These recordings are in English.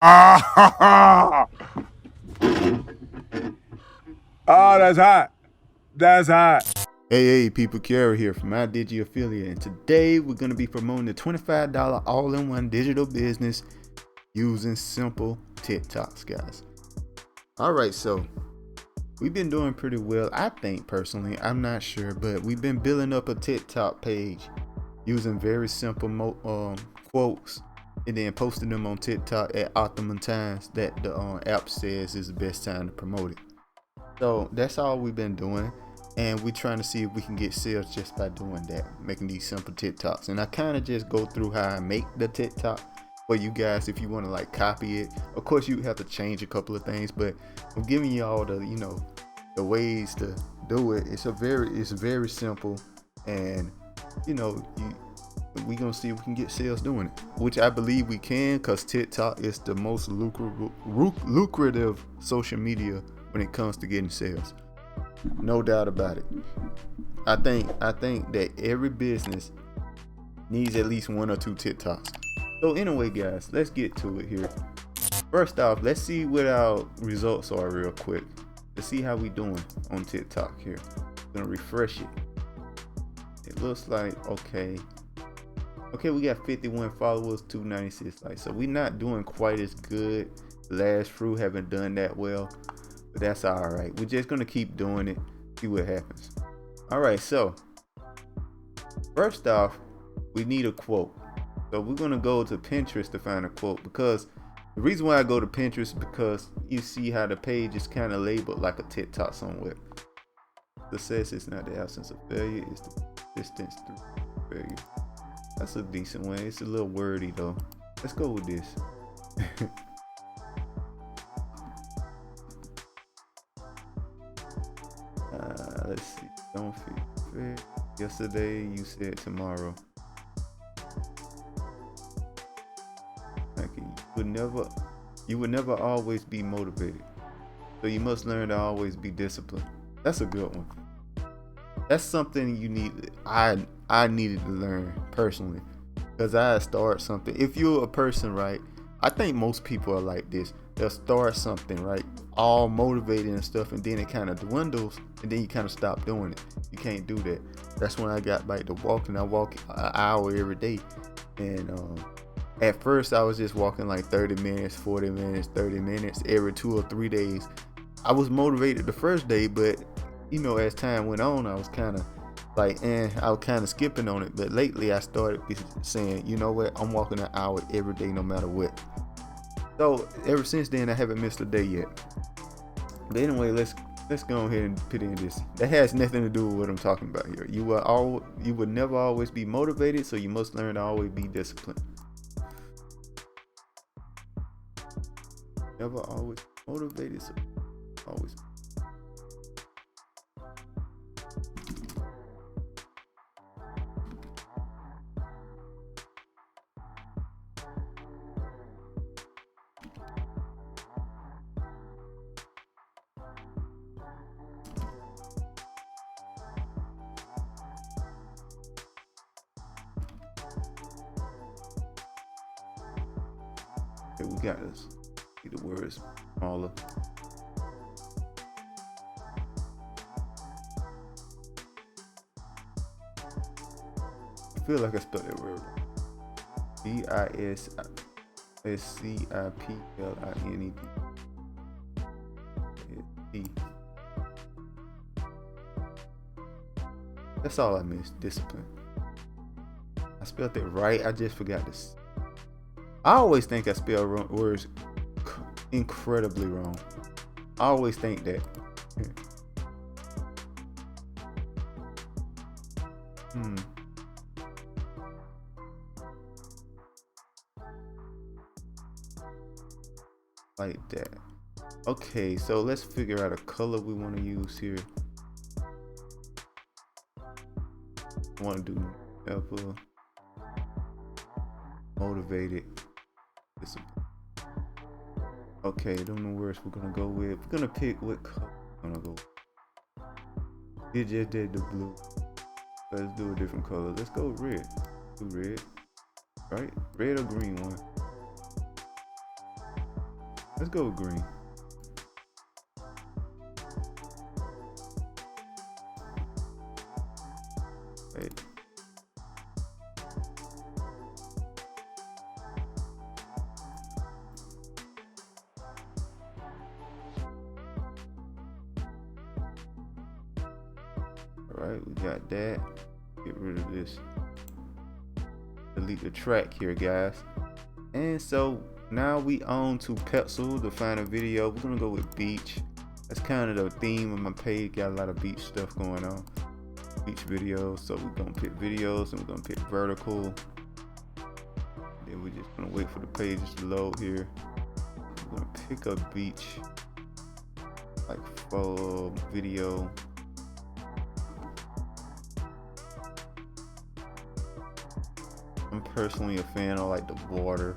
Ah, oh, that's hot. That's hot. Hey, people, Kiara here from My Digi Affiliate, and today we're going to be promoting the $25 all-in-one digital business using simple TikToks, guys. All right, so we've been doing pretty well, I think, personally. I'm not sure, but we've been building up a TikTok page using very simple quotes and then posting them on TikTok at optimum times that the app says is the best time to promote it. So that's all we've been doing, and we're trying to see if we can get sales just by doing that, making these simple TikToks. And I kind of just go through how I make the TikTok for you guys if you want to like copy it. Of course, you have to change a couple of things, but I'm giving you all the the ways to do it. It's very simple, and we gonna see if we can get sales doing it, which I believe we can, because TikTok is the most lucrative social media when it comes to getting sales. No doubt about it. I think that every business needs at least one or two TikToks. So anyway, guys, let's get to it here. First off, let's see what our results are real quick. Let's see how we doing on TikTok here. I'm gonna refresh it. It looks like okay, we got 51 followers, 296 likes. So we're not doing quite as good. Last Fruit haven't done that well, but that's all right. We're just gonna keep doing it, see what happens. All right, so first off, we need a quote. So we're gonna go to Pinterest to find a quote, because the reason why I go to Pinterest is because you see how the page is kind of labeled like a TikTok somewhere. Success is not the absence of failure, it's the distance through failure. That's a decent one. It's a little wordy though. Let's go with this. Let's see. Don't feel fair. Yesterday you said tomorrow. Okay, you would never always be motivated. So you must learn to always be disciplined. That's a good one. That's something you need. I needed to learn personally, because I start something. If you're a person, right, I think most people are like this. They'll start something, right, all motivated and stuff, and then it kind of dwindles, and then you kind of stop doing it. You can't do that. That's when I got back to walking. I walk an hour every day, and at first I was just walking like 30 minutes, 40 minutes, 30 minutes every 2 or 3 days. I was motivated the first day, but as time went on, I was kind of like, I was kind of skipping on it. But lately, I started saying, you know what, I'm walking an hour every day, no matter what. So ever since then, I haven't missed a day yet. But anyway, let's go ahead and put in this. That has nothing to do with what I'm talking about here. You will never always be motivated, so you must learn to always be disciplined. Never always motivated, so always. Okay, we got this. See the words smaller. I feel like I spelled that word. DISCIPLINED. That's all I missed. Discipline. I spelled it right. I just forgot this. I always think I spell words incredibly wrong. I always think that. Like that. Okay, so let's figure out a color we want to use here. I want to do ever motivated. Okay, don't know where we're gonna go with. We're gonna pick what color we're gonna go. It just did the blue. Let's do a different color. Let's go red. Do red. Right? Red or green one. Let's go with green. Hey. Alright, we got that. Get rid of this. Delete the track here, guys. And so now we on to Petzl to find a video. We're gonna go with beach. That's kind of the theme of my page. Got a lot of beach stuff going on. Beach videos. So we're gonna pick videos and we're gonna pick vertical. Then we're just gonna wait for the pages to load here. We're gonna pick a beach like for video. I'm personally a fan of like the water.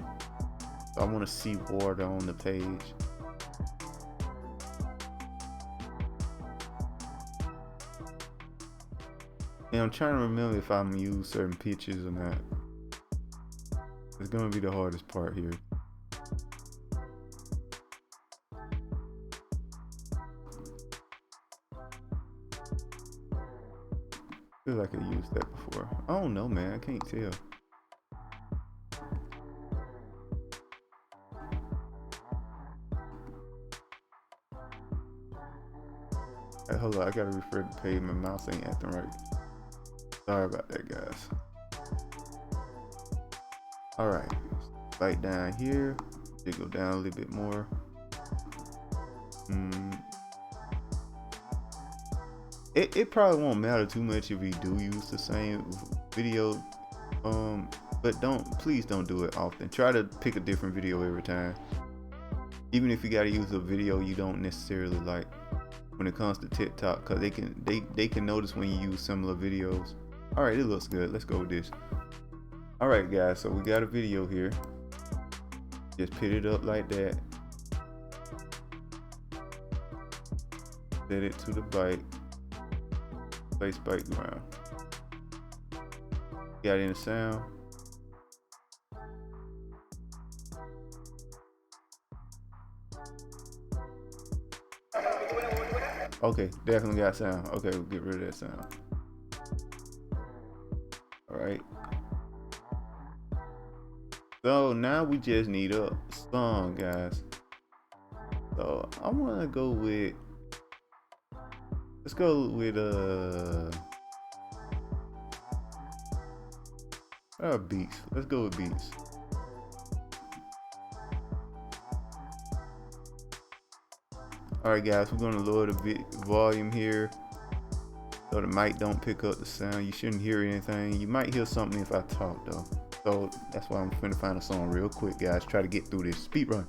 So I want to see water on the page. And I'm trying to remember if I'm gonna use certain pictures or not. It's gonna be the hardest part here. I feel like I used that before. I don't know, man. I can't tell. Hey, hold on, I gotta refer to the page. My mouse ain't acting right. Sorry about that, guys. Alright, right down here. Go down a little bit more. It probably won't matter too much if we do use the same video. But please don't do it often. Try to pick a different video every time. Even if you gotta use a video you don't necessarily like. When it comes to TikTok, because they can notice when you use similar videos. All right, it looks good. Let's go with this. All right, guys, so we got a video here. Just put it up like that. Set it to the bike. Place bike ground. Got any sound? Okay, definitely got sound. Okay, we'll get rid of that sound. Alright. So now we just need a song, guys. So I wanna go with, let's go with beats. Let's go with beats. Alright guys, we're gonna lower the volume here so the mic don't pick up the sound. You shouldn't hear anything. You might hear something if I talk though. So that's why I'm finna find a song real quick, guys. Try to get through this speed run.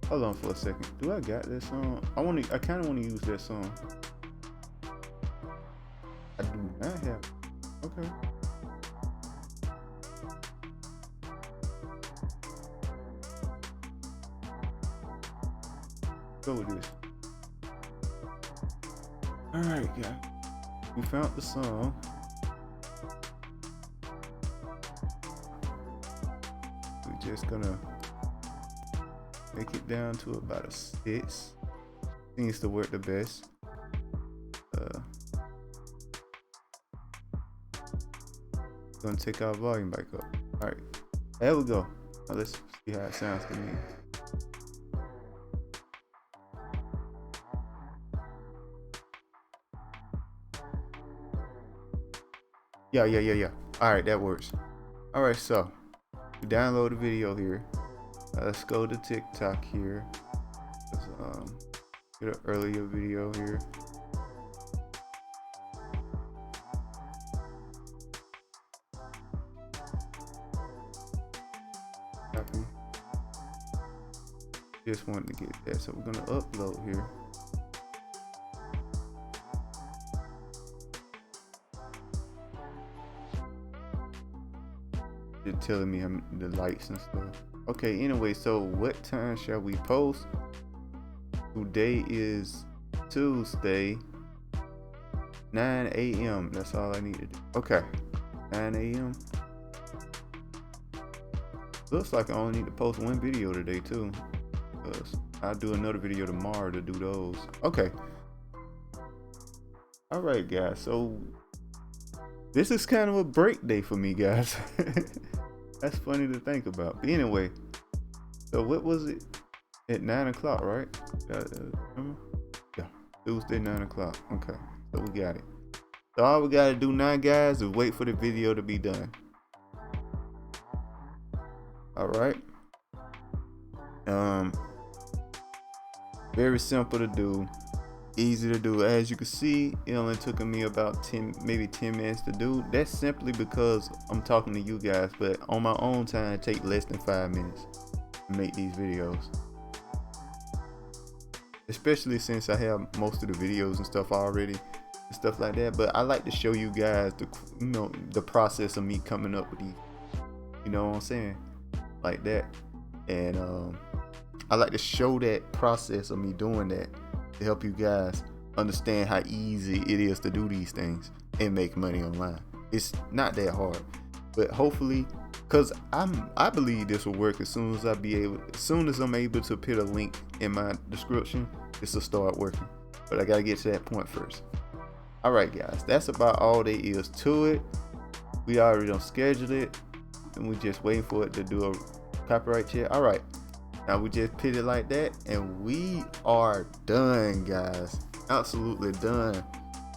Hold on for a second. Do I got that song? I kind of want to use that song. I do not have. Okay. Go with this. All right, guys. We found the song. We're just gonna make it down to about a 6. Seems to work the best. Gonna take our volume back up. All right, there we go. Now let's see how it sounds to me. Yeah. All right, that works. All right, so we download the video here. Let's go to TikTok here. Let's get an earlier video here. Copy. Just wanted to get that, so we're gonna upload here. It's telling me the lights and stuff. Okay, anyway, so what time shall we post? Today is Tuesday, 9 a.m. That's all I need to do. Okay, 9 a.m. Looks like I only need to post one video today too, because I'll do another video tomorrow to do those. Okay. All right, guys. So this is kind of a break day for me, guys. That's funny to think about. But anyway, so what was it? At 9 o'clock, right? Yeah, Tuesday, 9 o'clock. Okay, so we got it. So all we gotta do now, guys, is wait for the video to be done. All right. Very simple to do, easy to do. As you can see, it only took me about 10 minutes to do. That's simply because I'm talking to you guys, but on my own time it takes less than 5 minutes to make these videos, especially since I have most of the videos and stuff already and stuff like that. But I like to show you guys the process of me coming up with these, you know what I'm saying, like that. And I like to show that process of me doing that to help you guys understand how easy it is to do these things and make money online. It's not that hard, but hopefully, because I believe this will work as soon as I'm able to put a link in my description, this will start working. But I gotta get to that point first. All right, guys, that's about all there is to it. We already done scheduled it, and we just waiting for it to do a copyright check. All right. Now we just put it like that, and we are done, guys. Absolutely done.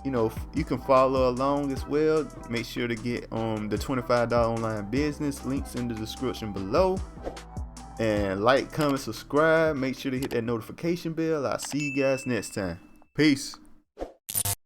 You know, you can follow along as well. Make sure to get the $25 online business links in the description below. And like, comment, subscribe. Make sure to hit that notification bell. I'll see you guys next time. Peace.